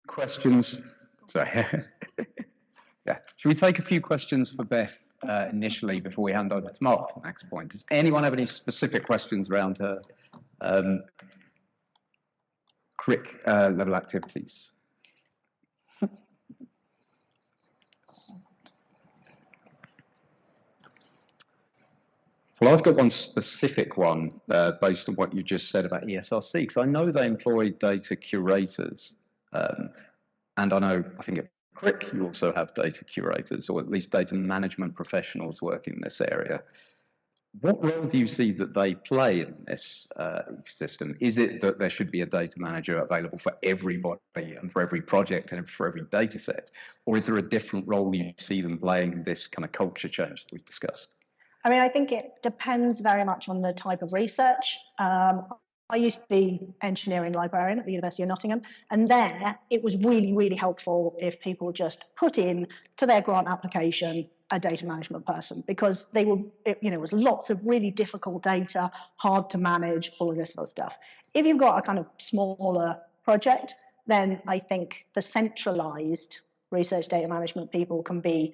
questions? Sorry. Yeah. Should we take a few questions for Beth initially before we hand over to Mark at the next point? Does anyone have any specific questions around her CRIC level activities? Well, I've got one specific one based on what you just said about ESRC, because I know they employ data curators. And I think at CRIC you also have data curators, or at least data management professionals working in this area. What role do you see that they play in this system? Is it that there should be a data manager available for everybody and for every project and for every data set? Or is there a different role you see them playing in this kind of culture change that we've discussed? I mean, I think it depends very much on the type of research. I used to be engineering librarian at the University of Nottingham, and there it was really, really helpful if people just put in to their grant application a data management person, because they were, it was lots of really difficult data, hard to manage, all of this sort of stuff. If you've got a kind of smaller project, then I think the centralized research data management people can be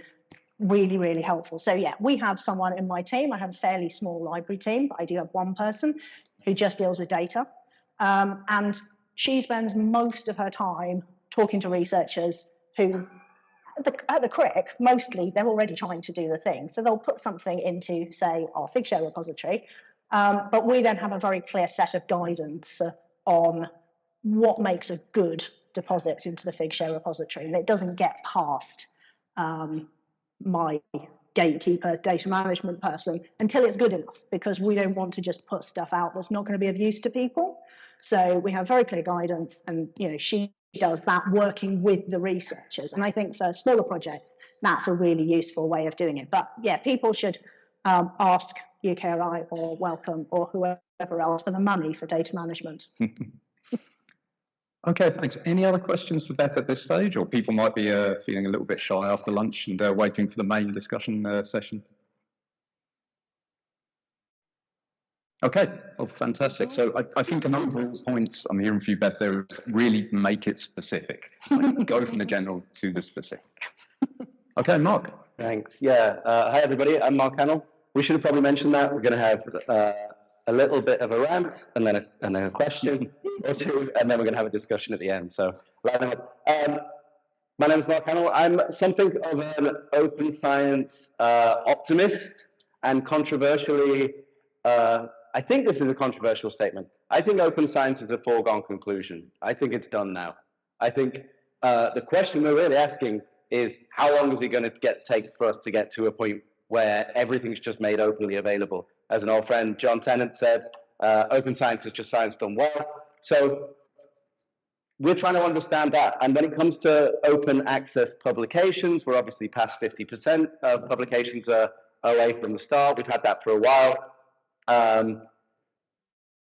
really, really helpful. So yeah, we have someone in my team. I have a fairly small library team, but I do have one person who just deals with data. And she spends most of her time talking to researchers who, at the CRIC, mostly they're already trying to do the thing. So they'll put something into, say, our Figshare repository, but we then have a very clear set of guidance on what makes a good deposit into the Figshare repository. And it doesn't get past my gatekeeper data management person until it's good enough, because we don't want to just put stuff out that's not going to be of use to people. So we have very clear guidance, and she does that working with the researchers. And I think for smaller projects, that's a really useful way of doing it. But yeah, people should ask UKRI or Wellcome or whoever else for the money for data management. Okay, thanks. Any other questions for Beth at this stage, or people might be feeling a little bit shy after lunch and waiting for the main discussion session? Okay, well, fantastic. So I think an overall point I'm hearing from you, Beth, there is really make it specific. Go from the general to the specific. Okay, Mark. Thanks. Yeah. Hi, everybody. I'm Mark Hannell. We should have probably mentioned that. We're going to have a little bit of a rant and then a question or two, and then we're going to have a discussion at the end. So, my name is Mark Hannell. I'm something of an open science optimist, and controversially, I think this is a controversial statement. I think open science is a foregone conclusion. I think it's done now. I think the question we're really asking is, how long is it going to take for us to get to a point where everything's just made openly available? As an old friend, John Tennant, said, open science is just science done well. So we're trying to understand that. And when it comes to open access publications, we're obviously past 50% of publications are away from the start. We've had that for a while.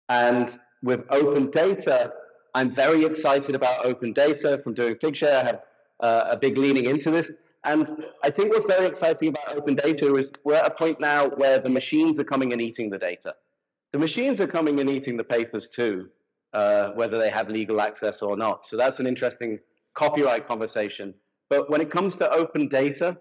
And with open data, I'm very excited about open data from doing Figshare. I have a big leaning into this. And I think what's very exciting about open data is we're at a point now where the machines are coming and eating the data. The machines are coming and eating the papers too, whether they have legal access or not. So that's an interesting copyright conversation. But when it comes to open data,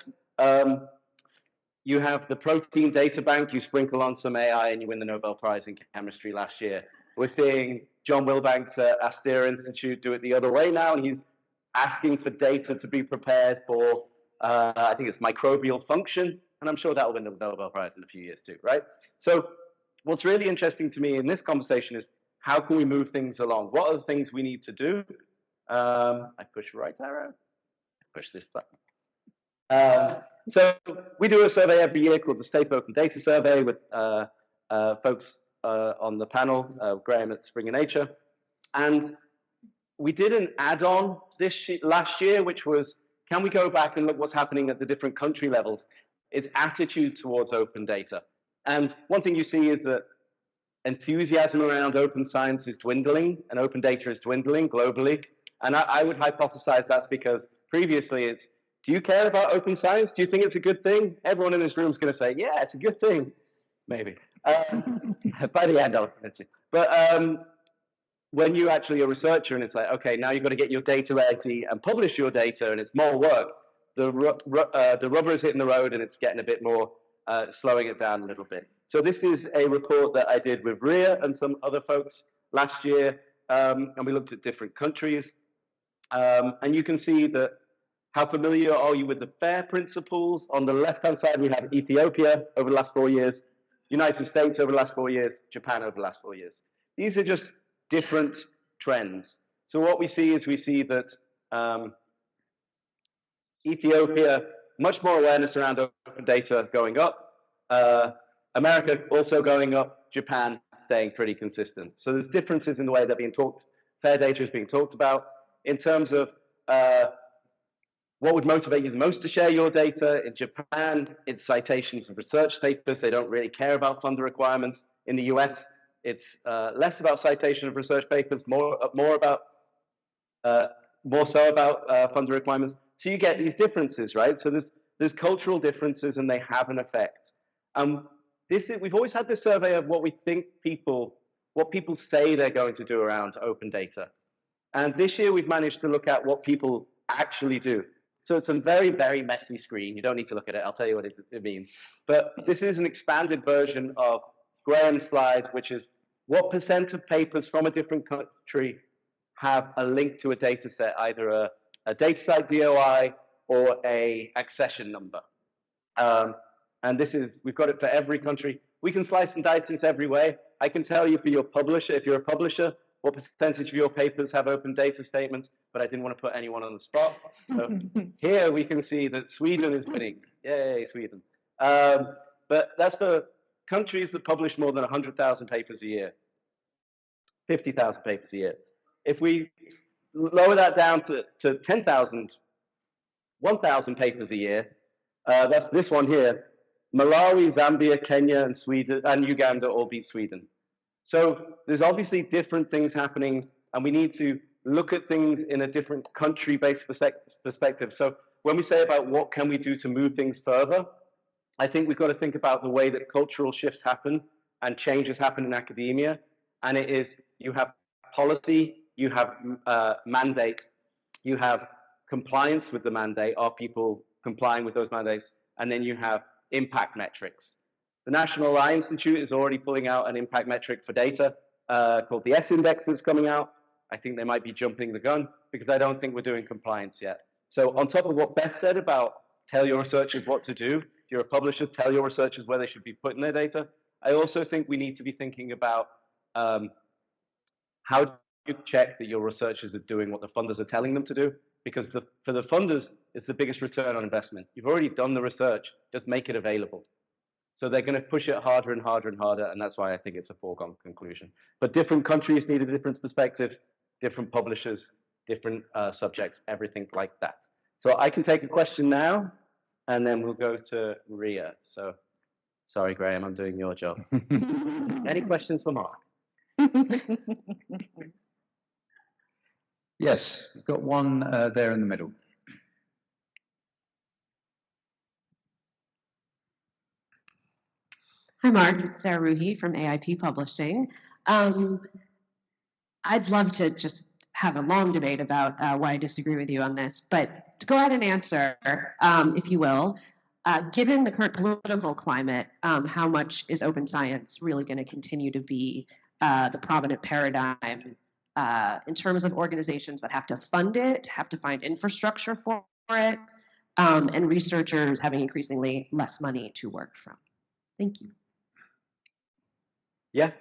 you have the protein data bank, you sprinkle on some AI and you win the Nobel Prize in chemistry last year. We're seeing John Wilbanks at Aster Institute do it the other way now, and he's asking for data to be prepared for I think it's microbial function, and I'm sure that will win the Nobel Prize in a few years too, right? So what's really interesting to me in this conversation is, how can we move things along? What are the things we need to do? I push right arrow, I push this button. So we do a survey every year called the State of Open Data Survey with folks on the panel, Graham at Springer Nature. And we did an add-on last year, which was, can we go back and look what's happening at the different country levels? It's attitude towards open data. And one thing you see is that enthusiasm around open science is dwindling and open data is dwindling globally. And I would hypothesize that's because previously it's, do you care about open science? Do you think it's a good thing? Everyone in this room is going to say, yeah, it's a good thing. Maybe. By the end, I'll admit it. But when you actually are a researcher and it's like, okay, now you've got to get your data ready and publish your data, and it's more work, the rubber is hitting the road and it's getting a bit more, slowing it down a little bit. So this is a report that I did with Ria and some other folks last year, and we looked at different countries. And you can see that how familiar are you with the FAIR principles? On the left-hand side, we have Ethiopia over the last 4 years, United States over the last 4 years, Japan over the last 4 years. These are just different trends. So what we see is we see that Ethiopia, much more awareness around open data going up. America also going up, Japan staying pretty consistent. So there's differences in the way they're being talked, FAIR data is being talked about. In terms of what would motivate you the most to share your data, in Japan, it's citations of research papers. They don't really care about funder requirements. In the US, it's less about citation of research papers, more so about funder requirements. So you get these differences, right? So there's cultural differences, and they have an effect. We've always had this survey of what people say they're going to do around open data. And this year we've managed to look at what people actually do. So it's a very, very messy screen. You don't need to look at it. I'll tell you what it means. But this is an expanded version of Graham's slide, which is what % of papers from a different country have a link to a data set, either a data site DOI or a accession number. And we've got it for every country. We can slice and dice this every way. I can tell you for your publisher, if you're a publisher, what percentage of your papers have open data statements, but I didn't want to put anyone on the spot. So here we can see that Sweden is winning. Yay, Sweden. But that's for countries that publish more than 100,000 papers a year, 50,000 papers a year. If we lower that down to 10,000, 1,000 papers a year, that's this one here. Malawi, Zambia, Kenya, and Sweden, and Uganda all beat Sweden. So there's obviously different things happening, and we need to look at things in a different country-based perspective. So when we say about what can we do to move things further, I think we've got to think about the way that cultural shifts happen and changes happen in academia. And it is, you have policy, you have mandate, you have compliance with the mandate, are people complying with those mandates, and then you have impact metrics. The National Eye Institute is already pulling out an impact metric for data called the S-Index that's coming out. I think they might be jumping the gun because I don't think we're doing compliance yet. So on top of what Beth said about tell your researchers what to do, if you're a publisher, tell your researchers where they should be putting their data, I also think we need to be thinking about how do you check that your researchers are doing what the funders are telling them to do? Because for the funders, it's the biggest return on investment. You've already done the research, just make it available. So they're going to push it harder and harder and harder, and that's why I think it's a foregone conclusion. But different countries need a different perspective, different publishers, different subjects, everything like that. So I can take a question now, and then we'll go to Ria. So sorry, Graham, I'm doing your job. Any questions for Mark? Yes, we've got one there in the middle. Hi, Mark. It's Sarah Ruhi from AIP Publishing. I'd love to just have a long debate about why I disagree with you on this, but to go ahead and answer, if you will, given the current political climate, how much is open science really going to continue to be the prominent paradigm in terms of organizations that have to fund it, have to find infrastructure for it, and researchers having increasingly less money to work from? Thank you. Yeah,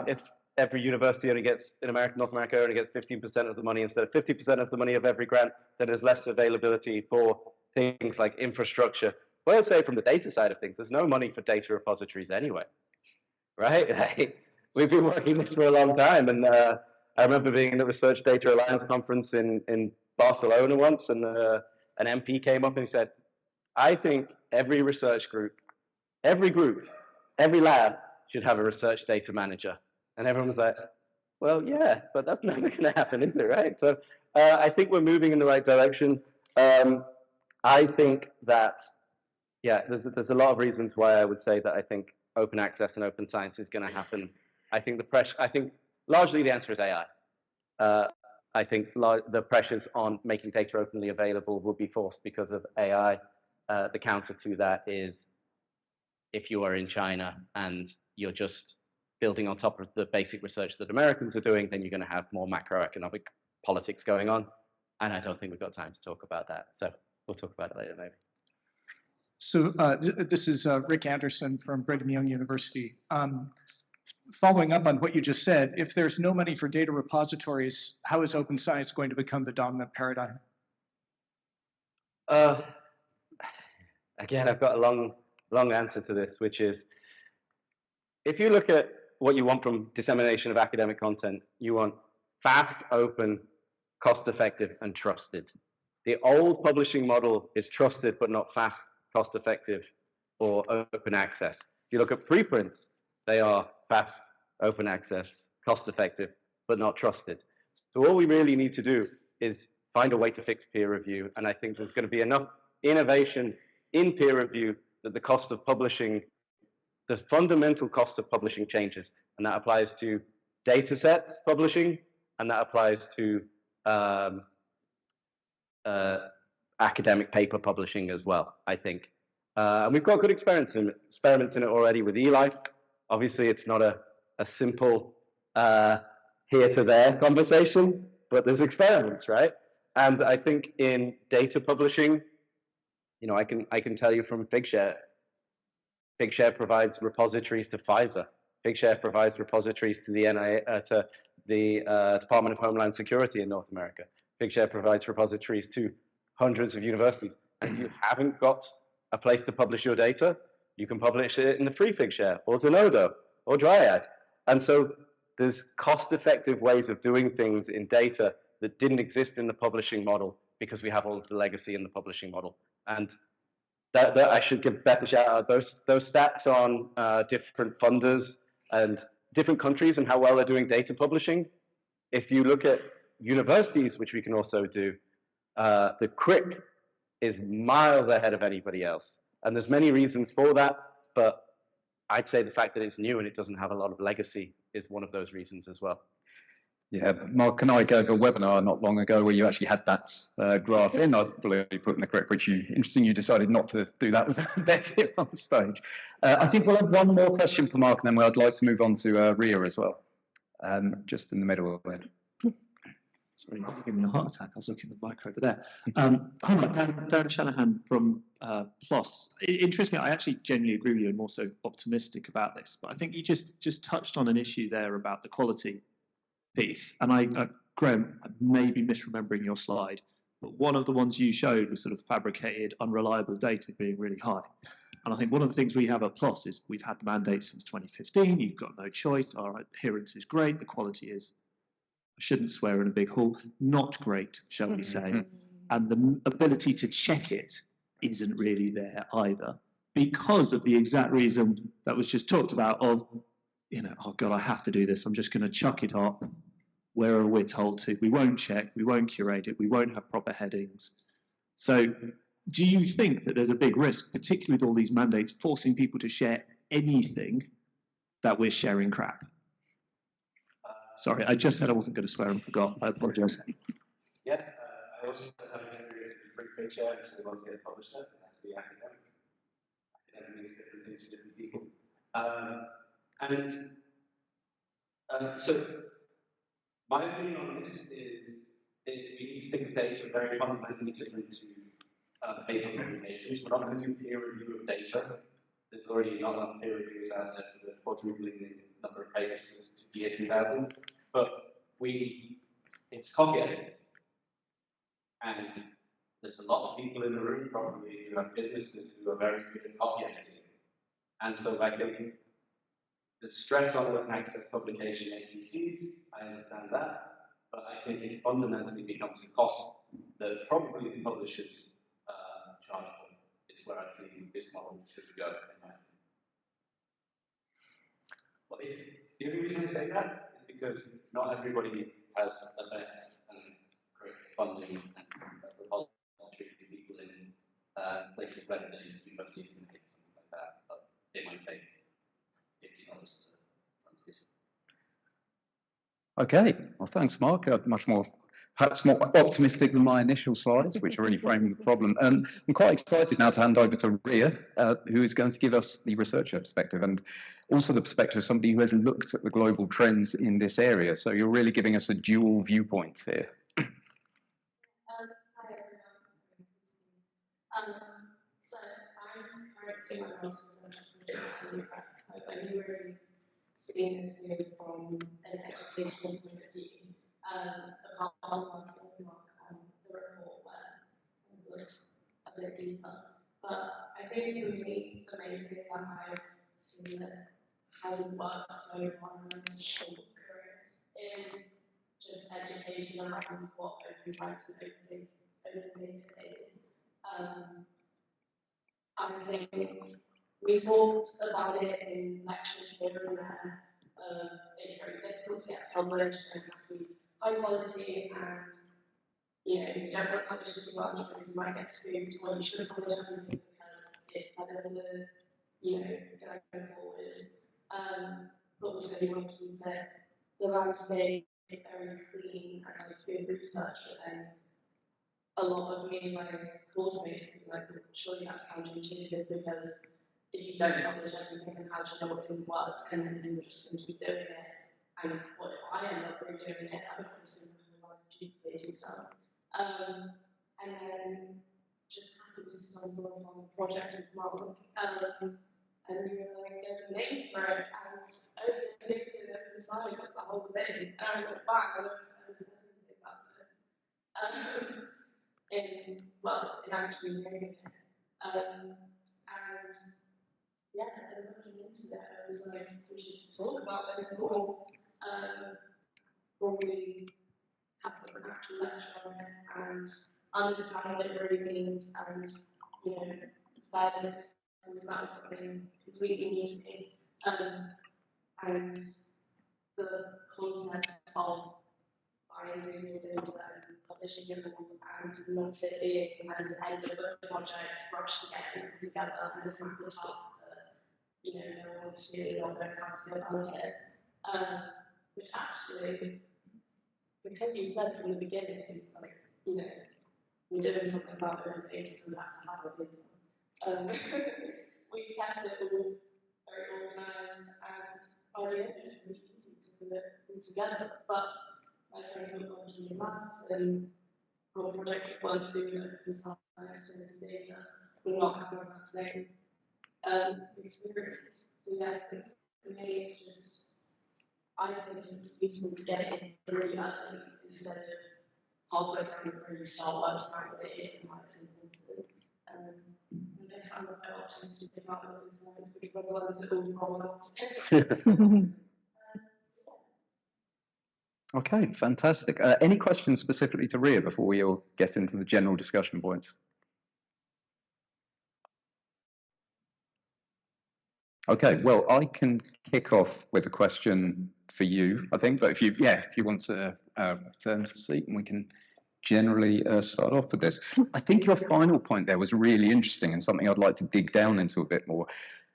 if every university only gets, in America, North America, only gets 15% of the money instead of 50% of the money of every grant, then there's less availability for things like infrastructure. Well, I'll say from the data side of things, there's no money for data repositories anyway, right? We've been working this for a long time, and I remember being in the Research Data Alliance conference in Barcelona once, and an MP came up and he said, I think every research group, every lab should have a research data manager. And everyone was like, well, yeah, but that's never going to happen, is it, right? So I think we're moving in the right direction. I think that, yeah, there's a lot of reasons why I would say that I think open access and open science is going to happen. I think largely the answer is AI. I think the pressures on making data openly available will be forced because of AI. The counter to that is if you are in China and you're just building on top of the basic research that Americans are doing, then you're going to have more macroeconomic politics going on. And I don't think we've got time to talk about that. So we'll talk about it later, maybe. So this is Rick Anderson from Brigham Young University. Following up on what you just said, if there's no money for data repositories, how is open science going to become the dominant paradigm? Again, I've got a long answer to this, which is, if you look at what you want from dissemination of academic content, you want fast, open, cost-effective, and trusted. The old publishing model is trusted, but not fast, cost-effective, or open access. If you look at preprints, they are fast, open access, cost-effective, but not trusted. So all we really need to do is find a way to fix peer review, and I think there's going to be enough innovation in peer review that the cost of publishing, the fundamental cost of publishing changes, and that applies to data sets publishing, and that applies to academic paper publishing as well, I think. And we've got good experiments in it already with Eli. Obviously, it's not a simple here to there conversation, but there's experiments, right? And I think in data publishing, you know, I can tell you from Figshare. Figshare provides repositories to Pfizer. Figshare provides repositories to the Department of Homeland Security in North America. Figshare provides repositories to hundreds of universities. And if you haven't got a place to publish your data, you can publish it in the free Figshare or Zenodo or Dryad. And so there's cost-effective ways of doing things in data that didn't exist in the publishing model because we have all of the legacy in the publishing model. And that I should give Beth a shout out. Those stats on different funders and different countries and how well they're doing data publishing. If you look at universities, which we can also do, the CRIC is miles ahead of anybody else. And there's many reasons for that, but I'd say the fact that it's new and it doesn't have a lot of legacy is one of those reasons as well. Yeah, Mark and I gave a webinar not long ago where you actually had that graph in, I believe, put in the correct, which interesting, you decided not to do that with Beth here on stage. I think we'll have one more question for Mark, and then I'd like to move on to Ria as well, just in the middle there. Sorry, you're giving me a heart attack. I was looking at the mic over there. Hi, Mark, Darren Shanahan from PLOS. Interestingly, I actually genuinely agree with you and more so optimistic about this, but I think you just touched on an issue there about the quality piece. And Graham, I may be misremembering your slide, but one of the ones you showed was sort of fabricated, unreliable data being really high. And I think one of the things we have at PLOS is we've had the mandate since 2015. You've got no choice. Our adherence is great. The quality is, I shouldn't swear in a big hall, not great, shall we say. And the ability to check it isn't really there either, because of the exact reason that was just talked about of, you know, oh God, I have to do this. I'm just going to chuck it up wherever we're told to. We won't check, we won't curate it, we won't have proper headings. So do you think that there's a big risk, particularly with all these mandates, forcing people to share anything, that we're sharing crap? Sorry, I just said I wasn't going to swear and forgot. I apologise. Yeah, I also have experience with free Figshare, so the ones that get published there, it has to be academic. Academic means different things to different people. So my opinion on this is we need to think of data very fundamentally different to paper publications. We're not going to do peer review of data. There's already not enough peer reviews out there for the quadrupling the number of papers since the year 2000. But it's copy editing. And there's a lot of people in the room probably who have businesses who are very good at copy editing. And so I think the stress on open access publication agencies, I understand that, but I think it fundamentally becomes a cost that probably the publishers charge for. It's where I see this model should go, in my opinion. But the only reason I say that is because not everybody has a fair and correct funding and repository to people in places better than universities and something like that, but they might pay $50 to run this. Okay, Well, thanks, Mark. Much more, perhaps more optimistic than my initial slides, which are really framing the problem. I'm quite excited now to hand over to Ria, who is going to give us the researcher perspective and also the perspective of somebody who has looked at the global trends in this area. So you're really giving us a dual viewpoint here. So I'm currently my master's in adjustment practice. I'm really seeing this view from an educational point of view. Apart from working on the report where I looked a bit deeper. But I think for me, the main thing that I've seen that hasn't worked so far in my initial career is just education around what open science and open data is. I think we talked about it in lectures here and there. It's very difficult to get published and it has to be high quality, and you don't want to publish too much because you might get scooped, or you shouldn't publish anything because it's better than going forward. But also you want to keep the landscape very clean and like good research, but then a lot of me, my course mates, like, surely that's counterintuitive because if you don't publish everything, then how do you know what didn't work? And then you're just going to keep doing it. And what if I end up redoing it? I'm obviously duplicating stuff. And then just happened to stumble upon a project with Mark. And we were like, there's a name for it. And open data and open science, it's a whole thing. And I was like, wow, I was thinking about this. In actually doing it. And yeah, and looking into it, I was like, we should talk about this more. Probably have an actual lecture on it and understand what it really means, and fairness, because that was something completely new to me. And the concept of finding your data and publishing it all, and not it being at the end of the project rushed to get it together, and this massive task that no one's really not going to have to go about it. Which actually, because you said from the beginning, like, we're doing something about open data, so we have to have it. We kept it all very organised, and by the end, it's really easy to put it all together. But my friends were working in labs and projects that weren't doing open science and open data will not have that same experience. So yeah, I think for me it's just, I think it's useful to get it in really early instead of halfway down the road you start working out what it is and why it's important. I guess I'm a bit optimistic about open science because I've learned it all wrong. Okay, fantastic. Any questions specifically to Ria before we all get into the general discussion points? Okay, well, I can kick off with a question for you, I think, but if you want to return to the seat, and we can generally start off with this. I think your final point there was really interesting and something I'd like to dig down into a bit more,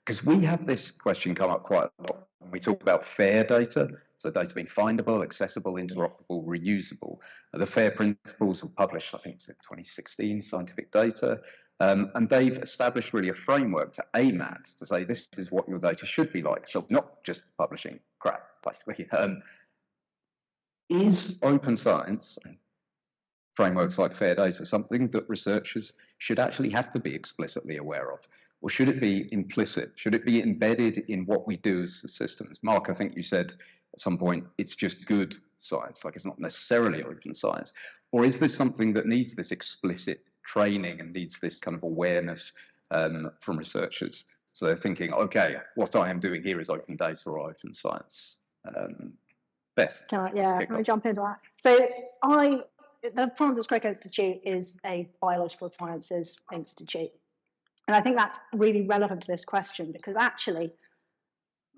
because we have this question come up quite a lot when we talk about FAIR data, so data being findable, accessible, interoperable, reusable. The FAIR principles were published, I think, it was in 2016, Scientific Data, and they've established really a framework to aim at, to say this is what your data should be like, so not just publishing crap, basically. Is open science frameworks like FAIR data something that researchers should actually have to be explicitly aware of? Or should it be implicit? Should it be embedded in what we do as the systems? Mark, I think you said at some point it's just good science, like it's not necessarily open science. Or is this something that needs this explicit training and needs this kind of awareness from researchers? So they're thinking, okay, what I am doing here is open data or open science. Beth. Let me jump into that. So the Francis Crick Institute is a biological sciences institute. And I think that's really relevant to this question because actually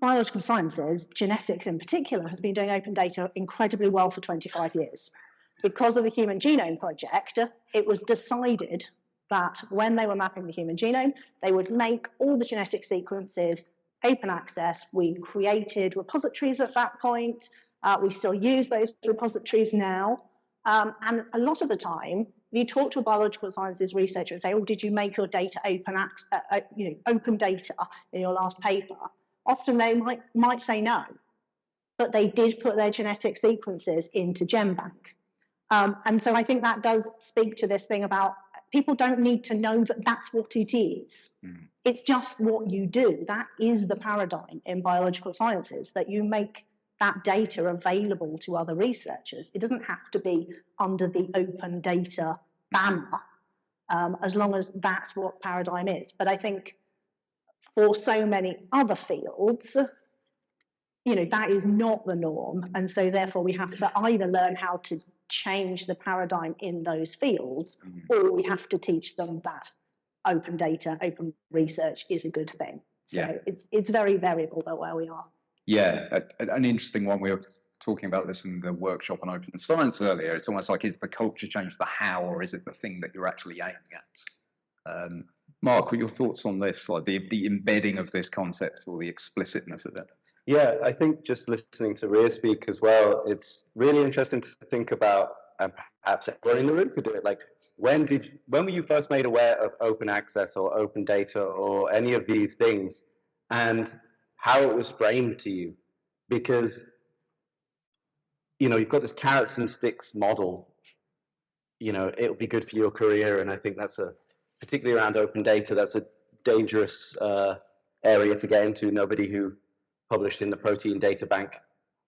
biological sciences, genetics in particular, has been doing open data incredibly well for 25 years. Because of the Human Genome Project, it was decided that when they were mapping the human genome, they would make all the genetic sequences open access. We created repositories at that point. We still use those repositories now. And a lot of the time, you talk to a biological sciences researcher and say, oh, did you make your data open data in your last paper? Often they might say no, but they did put their genetic sequences into GenBank. And so I think that does speak to this thing about people don't need to know that that's what it is. Mm. It's just what you do. That is the paradigm in biological sciences, that you make that data available to other researchers. It doesn't have to be under the open data banner, as long as that's what paradigm is. But I think for so many other fields, that is not the norm. And so therefore we have to either learn how to change the paradigm in those fields, or we have to teach them that open data, open research is a good thing. So it's very variable about where we are. Yeah, an interesting one. We were talking about this in the workshop on open science earlier. It's almost like, is the culture change the how, or is it the thing that you're actually aiming at? Mark, what are your thoughts on this, like the embedding of this concept or the explicitness of it? Yeah, I think just listening to Rhea speak as well, it's really interesting to think about, and perhaps everyone in the room could do it, like when were you first made aware of open access or open data or any of these things, and how it was framed to you? Because you've got this carrots and sticks model. It'll be good for your career, and I think that's particularly around open data, that's a dangerous area to get into. Nobody who published in the Protein Data Bank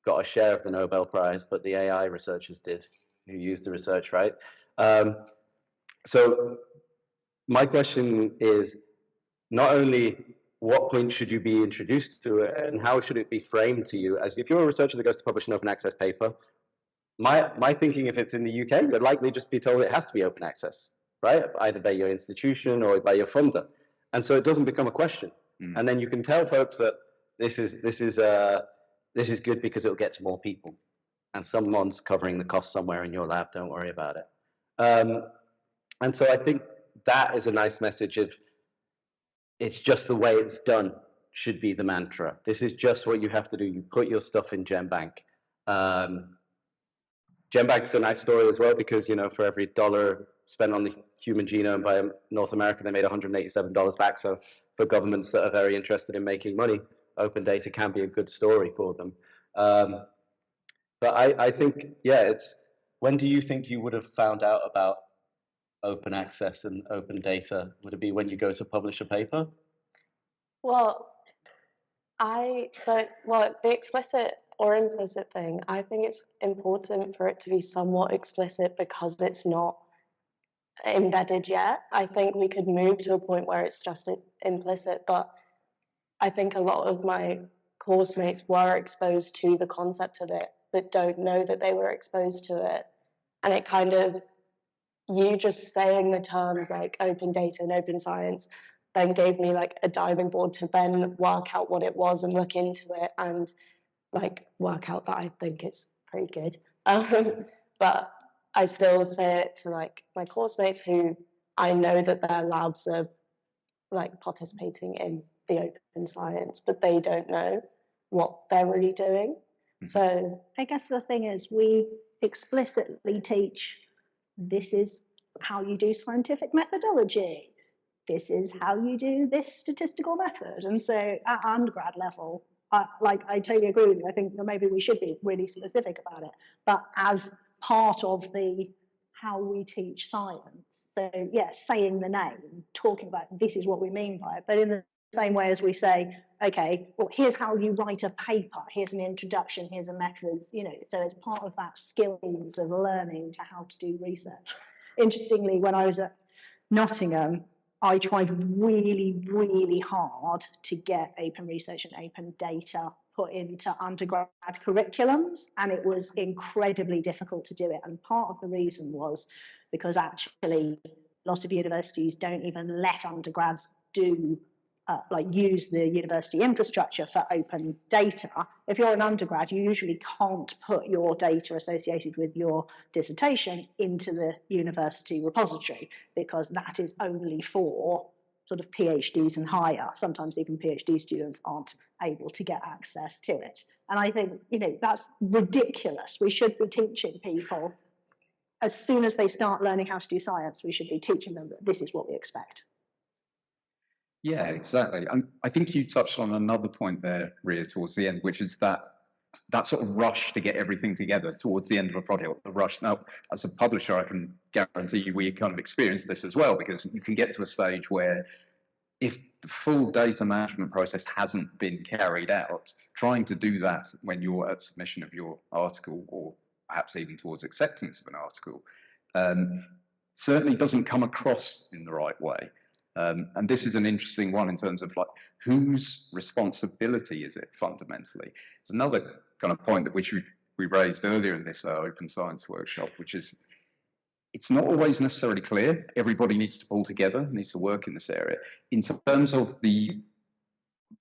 got a share of the Nobel Prize, but the AI researchers did, who used the research, right? So my question is, not only what point should you be introduced to it, and how should it be framed to you? As if you're a researcher that goes to publish an open access paper, my thinking, if it's in the UK, you'd likely just be told it has to be open access, right? Either by your institution or by your funder. And so it doesn't become a question. And then you can tell folks that this is good because it'll get to more people, and someone's covering the cost somewhere in your lab. Don't worry about it. And so I think that is a nice message of, it's just the way it's done should be the mantra. This is just what you have to do. You put your stuff in GenBank. GenBank's a nice story as well, because for every $1 spent on the human genome by North America, they made $187 back. So for governments that are very interested in making money, open data can be a good story for them. But I think, it's, when do you think you would have found out about open access and open data? Would it be when you go to publish a paper? Well, the explicit or implicit thing, I think it's important for it to be somewhat explicit because it's not embedded yet. I think we could move to a point where it's just implicit, but I think a lot of my course mates were exposed to the concept of it, but don't know that they were exposed to it. And it kind of, you just saying the terms like open data and open science then gave me like a diving board to then work out what it was and look into it and like work out that I think it's pretty good. But I still say it to like my course mates who I know that their labs are like participating in the open science, but they don't know what they're really doing. So I guess the thing is, we explicitly teach, this is how you do scientific methodology. This is how you do this statistical method. And so at undergrad level, I totally agree with you. I think that maybe we should be really specific about it, but as part of the how we teach science. So yes, saying the name, talking about this is what we mean by it, but in the same way as we say, okay, well, here's how you write a paper, here's an introduction, here's a methods, so it's part of that skills of learning to how to do research. Interestingly, when I was at Nottingham, I tried really, really hard to get open research and open data put into undergrad curriculums, and it was incredibly difficult to do it. And part of the reason was because actually lots of universities don't even let undergrads do use the university infrastructure for open data. If you're an undergrad, you usually can't put your data associated with your dissertation into the university repository, because that is only for sort of PhDs and higher. Sometimes even PhD students aren't able to get access to it. And I think, that's ridiculous. We should be teaching people, as soon as they start learning how to do science, we should be teaching them that this is what we expect. Yeah, exactly. And I think you touched on another point there, Ria, towards the end, which is that sort of rush to get everything together towards the end of a project, the rush. Now, as a publisher, I can guarantee you we kind of experience this as well, because you can get to a stage where if the full data management process hasn't been carried out, trying to do that when you're at submission of your article, or perhaps even towards acceptance of an article, certainly doesn't come across in the right way. And this is an interesting one in terms of whose responsibility is it fundamentally? There's another kind of point that which we raised earlier in this open science workshop, which is it's not always necessarily clear. Everybody needs to pull together, needs to work in this area. In terms of the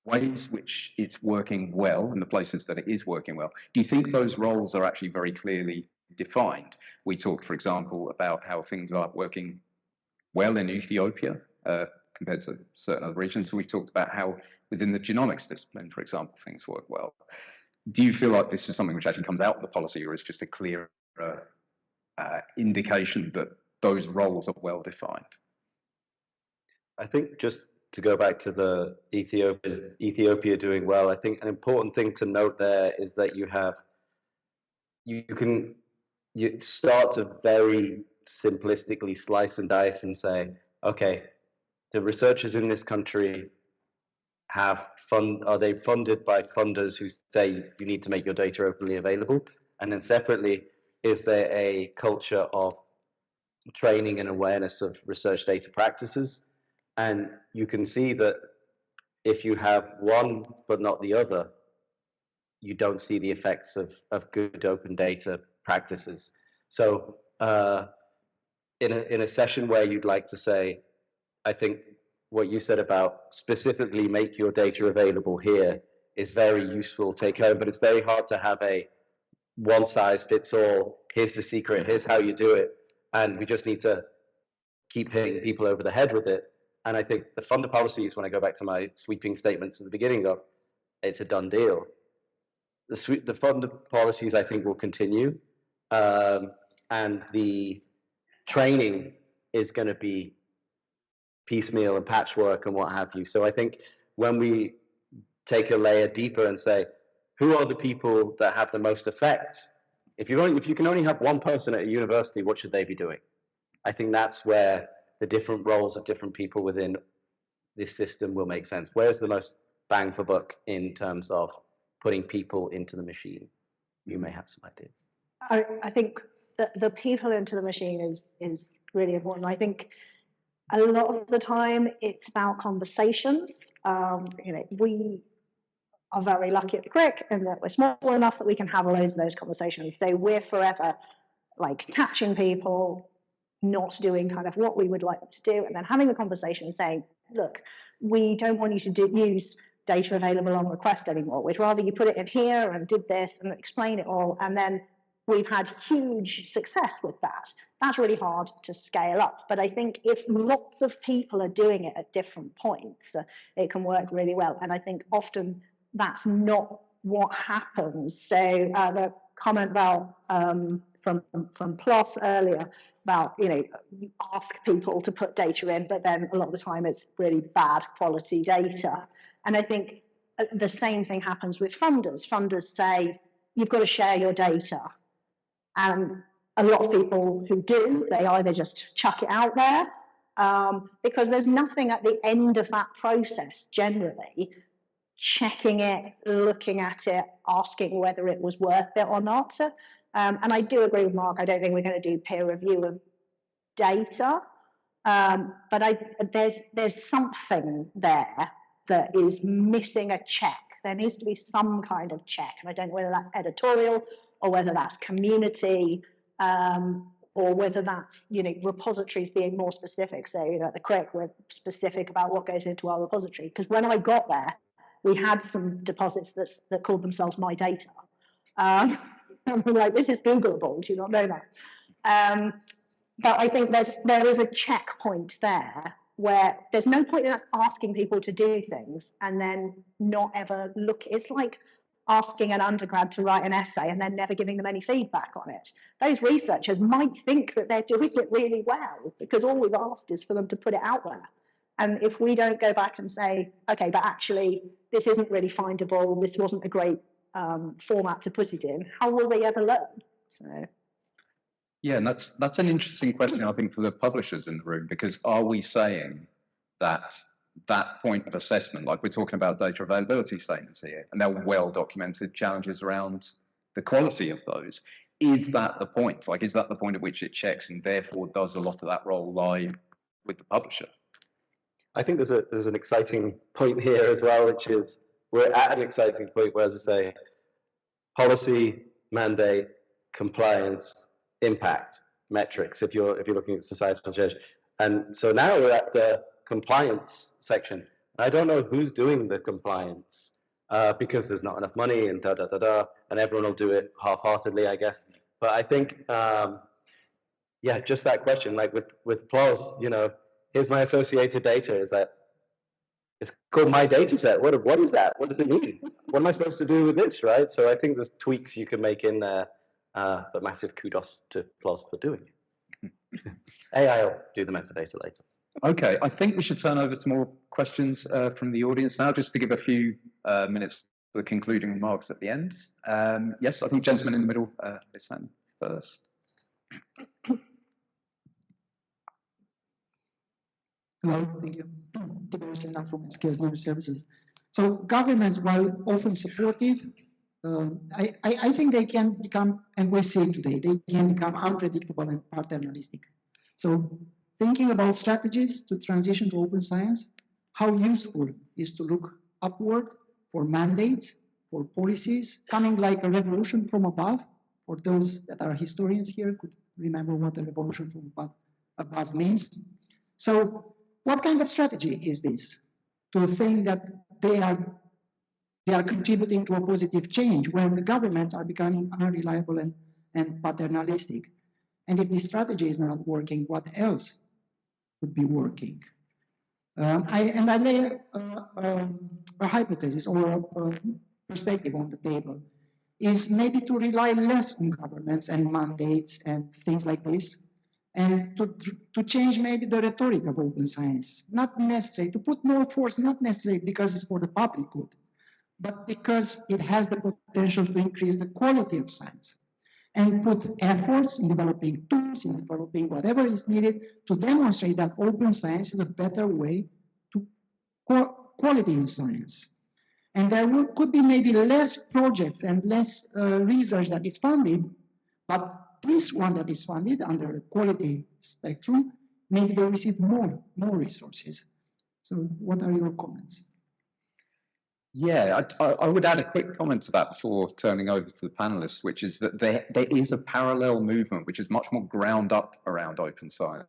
ways which it's working well and the places that it is working well, do you think those roles are actually very clearly defined? We talked, for example, about how things are working well in Ethiopia compared to certain other regions. We've talked about how within the genomics discipline, for example, things work well. Do you feel like this is something which actually comes out of the policy, or is just a clear indication that those roles are well defined? I think just to go back to the Ethiopia doing well, I think an important thing to note there is that you start to very simplistically slice and dice and say, okay, the researchers in this country are they funded by funders who say you need to make your data openly available? And then separately, is there a culture of training and awareness of research data practices? And you can see that if you have one but not the other, you don't see the effects of good open data practices. So in a session where you'd like to say, I think what you said about specifically make your data available here is very useful take home, but it's very hard to have a one size fits all, here's the secret, here's how you do it. And we just need to keep hitting people over the head with it. And I think the funder policies, when I go back to my sweeping statements at the beginning of, it's a done deal. The funder policies, I think, will continue. And the training is going to be piecemeal and patchwork and what have you. So I think when we take a layer deeper and say, who are the people that have the most effect? If you can only have one person at a university, what should they be doing? I think that's where the different roles of different people within this system will make sense. Where's the most bang for buck in terms of putting people into the machine? You may have some ideas. I think that the people into the machine is really important. I think a lot of the time it's about conversations. We are very lucky at the Crick in that we're small enough that we can have loads of those conversations. So we're forever catching people not doing kind of what we would like them to do, and then having a conversation and saying, look, we don't want you to use data available on request anymore. We'd rather you put it in here and did this and explain it all. And then we've had huge success with that. That's really hard to scale up. But I think if lots of people are doing it at different points, it can work really well. And I think often that's not what happens. So the comment about from Plos earlier about, you ask people to put data in, but then a lot of the time it's really bad quality data. And I think the same thing happens with funders. Funders say, you've got to share your data. And a lot of people who do, they either just chuck it out there because there's nothing at the end of that process generally, checking it, looking at it, asking whether it was worth it or not. And I do agree with Mark, I don't think we're going to do peer review of data, but there's something there that is missing a check. There needs to be some kind of check, and I don't know whether that's editorial or whether that's community, or whether that's repositories being more specific. So at the Crick, we're specific about what goes into our repository. Because when I got there, we had some deposits that called themselves My Data, and we're like, this is Googleable. Do you not know that? But I think there is a checkpoint there where there's no point in us asking people to do things and then not ever look. It's like asking an undergrad to write an essay and then never giving them any feedback on it. Those researchers might think that they're doing it really well because all we've asked is for them to put it out there. And if we don't go back and say, okay, but actually this isn't really findable, this wasn't a great format to put it in, how will they ever learn? So. Yeah, and that's an interesting question, I think, for the publishers in the room, because are we saying that that point of assessment, like we're talking about data availability statements here, and there are well-documented challenges around the quality of those, is that the point? Like, is that the point at which it checks, and therefore does a lot of that role lie with the publisher? I think there's an exciting point here as well, which is we're at an exciting point where, as I say, policy, mandate, compliance, impact metrics, if you're looking at societal change. And so now we're at the compliance section. I don't know who's doing the compliance because there's not enough money and and everyone will do it half-heartedly, I guess. But I think, yeah, just that question, like with PLOS, you know, here's my associated data, is that it's called my data set. What is that? What does it mean? What am I supposed to do with this, right? So I think there's tweaks you can make in there, but massive kudos to PLOS for doing it. AI will do the metadata later. Okay, I think we should turn over to more questions from the audience now, just to give a few minutes for the concluding remarks at the end. Yes, I think gentleman in the middle is standing first. Hello, thank you. Tiberio from SKS Language Services. So governments, while often supportive, I think they can become, and we see it today, they can become unpredictable and paternalistic. So thinking about strategies to transition to open science, how useful is to look upward for mandates, for policies, coming like a revolution from above. For those that are historians here, could remember what a revolution from above means. So what kind of strategy is this? To think that they are contributing to a positive change when the governments are becoming unreliable and paternalistic. And if this strategy is not working, what else would be working? I lay a hypothesis or a perspective on the table, is maybe to rely less on governments and mandates and things like this, and to change maybe the rhetoric of open science. Not necessary, to put more force, not necessarily because it's for the public good, but because it has the potential to increase the quality of science, and put efforts in developing tools, in developing whatever is needed to demonstrate that open science is a better way to quality in science. And there could be maybe less projects and less research that is funded, but this one that is funded under the quality spectrum, maybe they receive more resources. So what are your comments? Yeah, I would add a quick comment to that before turning over to the panelists, which is that there is a parallel movement which is much more ground up around open science.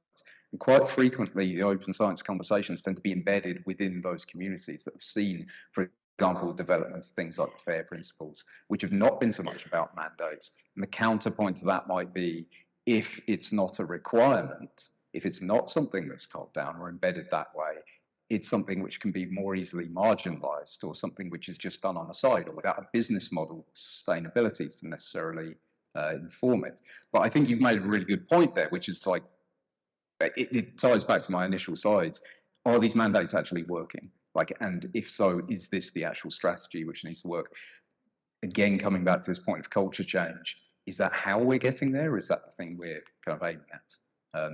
And quite frequently, the open science conversations tend to be embedded within those communities that have seen, for example, the development of things like FAIR principles, which have not been so much about mandates. And the counterpoint to that might be, if it's not a requirement, if it's not something that's top down or embedded that way, it's something which can be more easily marginalized, or something which is just done on the side, or without a business model sustainability to necessarily inform it. But I think you've made a really good point there, which is like, it ties back to my initial slides. Are these mandates actually working? Like, and if so, is this the actual strategy which needs to work? Again, coming back to this point of culture change, is that how we're getting there? Or is that the thing we're kind of aiming at?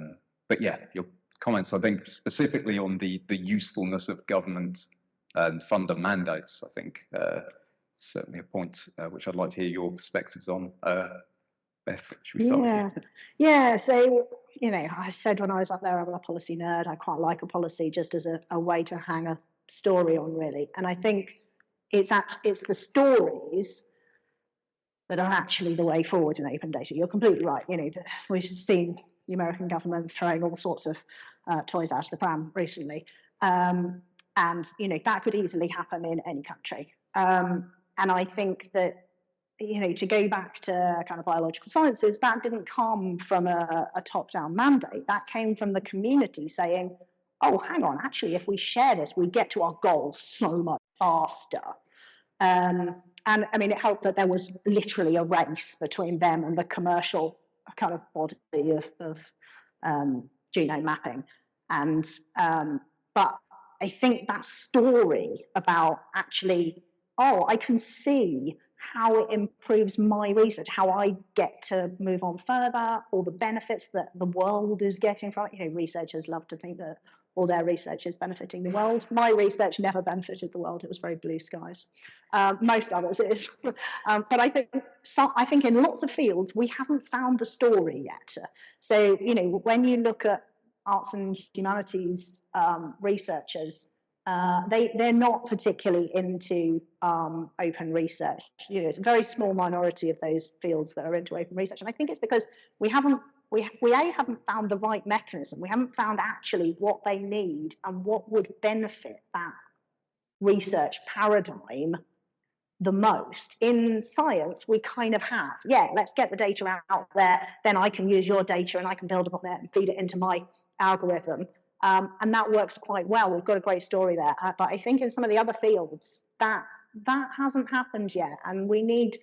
But yeah, your comments, I think, specifically on the usefulness of government and funder mandates, I think certainly a point which I'd like to hear your perspectives on. Beth, should we start with you? Yeah, so, you know, I said when I was up there, I'm a policy nerd. I quite like a policy just as a way to hang a story on, really. And I think it's the stories that are actually the way forward in open data. You're completely right. You know, we've seen the American government throwing all sorts of toys out of the pram recently. And, you know, that could easily happen in any country. And I think that, you know, to go back to kind of biological sciences, that didn't come from a top-down mandate. That came from the community saying, oh, hang on, actually, if we share this, we get to our goal so much faster. And I mean, it helped that there was literally a race between them and the commercial kind of body of genome mapping. And but I think that story about actually, oh, I can see how it improves my research, how I get to move on further, all the benefits that the world is getting from it. You know, researchers love to think that all their research is benefiting the world. My research never benefited the world. It was very blue skies. Most others is. But I think in lots of fields, we haven't found the story yet. So, you know, when you look at arts and humanities researchers, they're not particularly into open research. You know, it's a very small minority of those fields that are into open research. And I think it's because we haven't found the right mechanism. We haven't found actually what they need and what would benefit that research paradigm the most. In science, we kind of have, yeah, let's get the data out there, then I can use your data and I can build upon it and feed it into my algorithm. And that works quite well. We've got a great story there. But I think in some of the other fields, that hasn't happened yet. And we need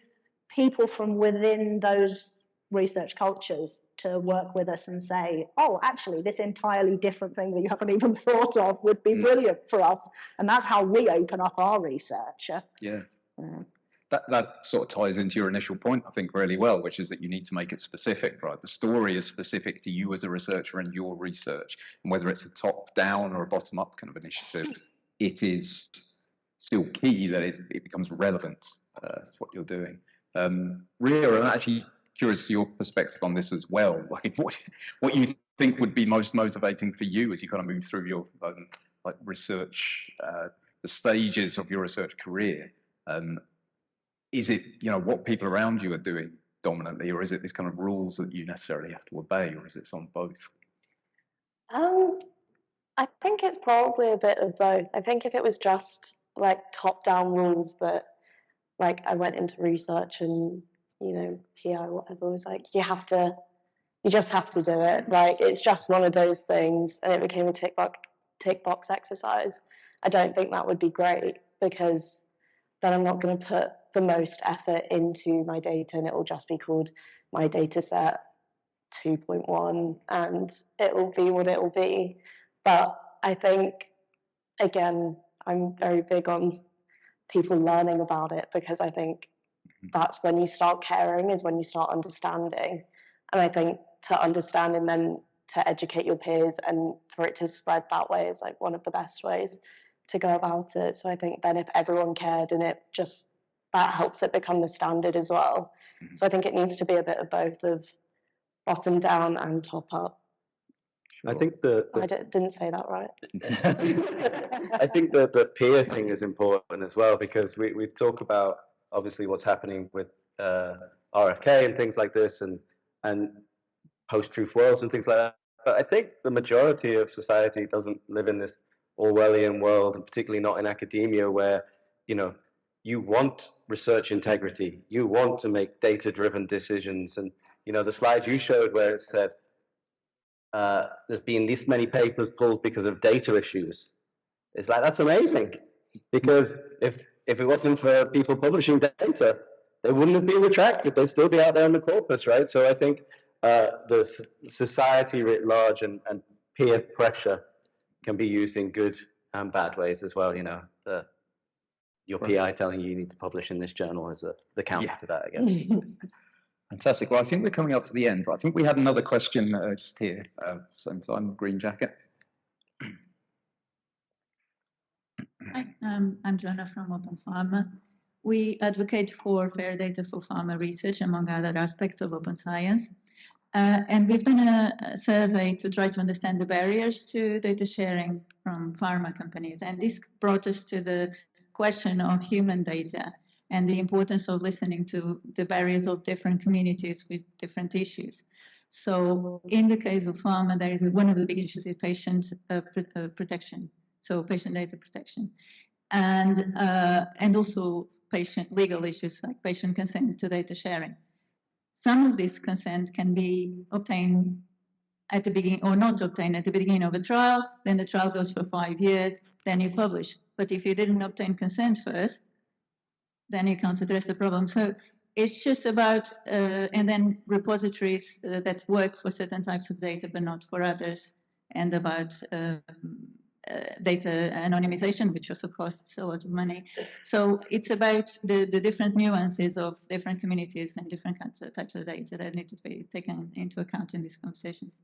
people from within those research cultures to work with us and say, oh, actually, this entirely different thing that you haven't even thought of would be brilliant for us. And that's how we open up our research. Yeah. That sort of ties into your initial point, I think, really well, which is that you need to make it specific, right? The story is specific to you as a researcher and your research. And whether it's a top-down or a bottom-up kind of initiative, it is still key that it becomes relevant to what you're doing. Ria, I'm actually curious to your perspective on this as well. Like, what you think would be most motivating for you as you kind of move through your like research, the stages of your research career. Is it, you know, what people around you are doing dominantly, or is it this kind of rules that you necessarily have to obey, or is it some both? I think it's probably a bit of both. I think if it was just like top-down rules that, like, I went into research and, you know, PI, whatever, was like, you just have to do it. Like, it's just one of those things, and it became a tick box exercise. I don't think that would be great, because then I'm not going to put the most effort into my data, and it will just be called my data set 2.1, and it will be what it will be. But I think, again, I'm very big on people learning about it, because I think that's when you start caring, is when you start understanding. And I think to understand and then to educate your peers and for it to spread that way is like one of the best ways to go about it. So I think then if everyone cared, and it just, that helps it become the standard as well. So I think it needs to be a bit of both, of bottom down and top up. Sure. I think I didn't say that right. I think the peer thing is important as well, because we talk about obviously what's happening with RFK and things like this, and post-truth worlds and things like that. But I think the majority of society doesn't live in this Orwellian world, and particularly not in academia, where, you know, you want research integrity, you want to make data-driven decisions. And, you know, the slide you showed where it said there's been this many papers pulled because of data issues. It's like, that's amazing, because if it wasn't for people publishing data, they wouldn't have been retracted. They'd still be out there in the corpus, right? So I think the society writ large and peer pressure can be used in good and bad ways as well. You know, your PI telling you need to publish in this journal is the counter to that, I guess. Fantastic. Well, I think we're coming up to the end, but I think we had another question just here, same time, green jacket. Hi, I'm Joanna from Open Pharma. We advocate for fair data for pharma research, among other aspects of open science. And we've done a survey to try to understand the barriers to data sharing from pharma companies. And this brought us to the question of human data and the importance of listening to the barriers of different communities with different issues. So in the case of pharma, there is one of the big issues is patient protection. So patient data protection, and also patient legal issues like patient consent to data sharing. Some of this consent can be obtained at the beginning, or not obtain at the beginning of a trial, then the trial goes for 5 years, then you publish. But if you didn't obtain consent first, then you can't address the problem. So it's just about, and then repositories that work for certain types of data, but not for others, and about data anonymization, which also costs a lot of money. So it's about the different nuances of different communities and different types of data that need to be taken into account in these conversations.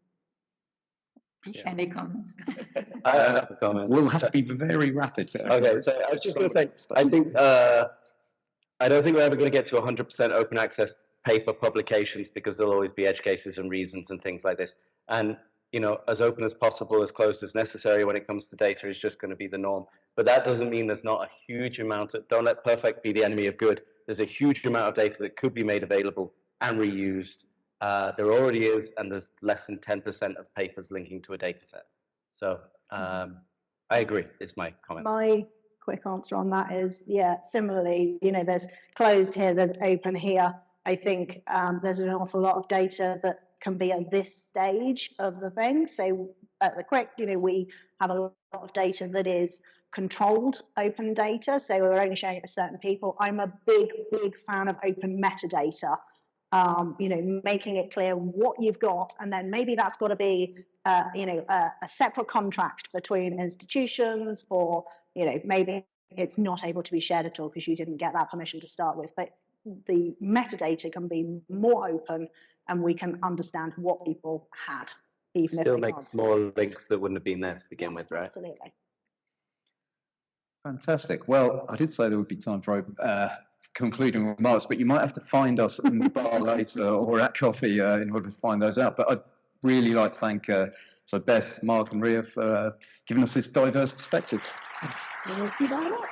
Yeah. Any comments? I have a comment. We'll have to be very rapid. Okay, so I was just going to say, I think I don't think we're ever going to get to 100% open access paper publications because there'll always be edge cases and reasons and things like this. And you know, as open as possible, as closed as necessary when it comes to data is just going to be the norm. But that doesn't mean there's not a huge amount of, don't let perfect be the enemy of good. There's a huge amount of data that could be made available and reused. There already is, and there's less than 10% of papers linking to a data set. So I agree, is my comment. My quick answer on that is, yeah, similarly, you know, there's closed here, there's open here. I think there's an awful lot of data that can be at this stage of the thing. So at the quick, you know, we have a lot of data that is controlled open data. So we're only showing it to certain people. I'm a big fan of open metadata. You know, making it clear what you've got, and then maybe that's got to be, you know, a separate contract between institutions, or, you know, maybe it's not able to be shared at all because you didn't get that permission to start with. But the metadata can be more open, and we can understand what people had, even Still if they makes can't. more links that wouldn't have been there to begin with, right? Absolutely. Fantastic. Well, I did say there would be time for concluding remarks, but you might have to find us in the bar later or at coffee in order to find those out. But I'd really like to thank so Beth, Mark, and Ria for giving us this diverse perspective. Thank you very much.